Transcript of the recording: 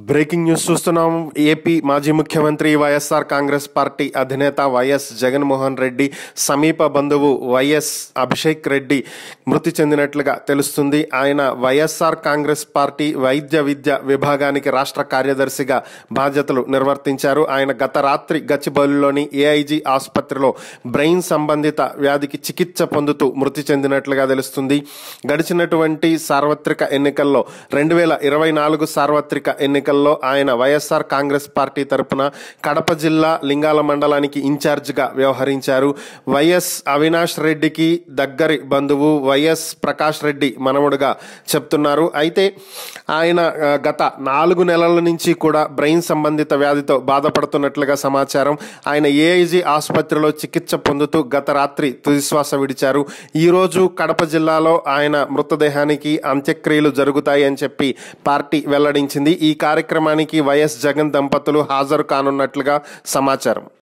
Breaking news చూస్తున్నాం. AP మాజీ ముఖ్యమంత్రి వైఎస్ఆర్ కాంగ్రెస్ పార్టీ అధినేత వైఎస్ జగన్మోహన్ రెడ్డి సమీప బంధువు వైఎస్ అభిషేక్ రెడ్డి మృతి చెందినట్లుగా తెలుస్తుంది. ఆయన వైఎస్ఆర్ కాంగ్రెస్ పార్టీ వైద్య విద్య విభాగానికి రాష్ట్ర కార్యదర్శిగా బాధ్యతలు నిర్వర్తించారు. ఆయన గత రాత్రి గచ్చిబౌలిలోని ఏఐజీ ఆసుపత్రిలో బ్రెయిన్ సంబంధిత వ్యాధికి చికిత్స పొందుతూ మృతి చెందినట్లుగా తెలుస్తుంది. గడిచినటువంటి సార్వత్రిక ఎన్నికల్లో 2024 సార్వత్రిక ఎన్నికల్లో ఆయన వైఎస్ఆర్ కాంగ్రెస్ పార్టీ తరపున కడప జిల్లా లింగాల మండలానికి ఇన్ఛార్జిగా వ్యవహరించారు. వైఎస్ అవినాష్ రెడ్డికి దగ్గరి బంధువు వైఎస్ ప్రకాష్ రెడ్డి మనవడుగా చెప్తున్నారు. అయితే ఆయన గత 4 నెలల నుంచి కూడా బ్రెయిన్ సంబంధిత వ్యాధితో బాధపడుతున్నట్లుగా సమాచారం. ఆయన ఏఐజీ ఆసుపత్రిలో చికిత్స పొందుతూ గత రాత్రి తుదిశ్వాస విడిచారు. ఈరోజు కడప జిల్లాలో ఆయన మృతదేహానికి అంత్యక్రియలు జరుగుతాయి అని చెప్పి పార్టీ వెల్లడించింది. ఈ కార్యక్రమానికి వైఎస్ జగన్ దంపతులు హాజరు కానున్నట్లుగా సమాచారం.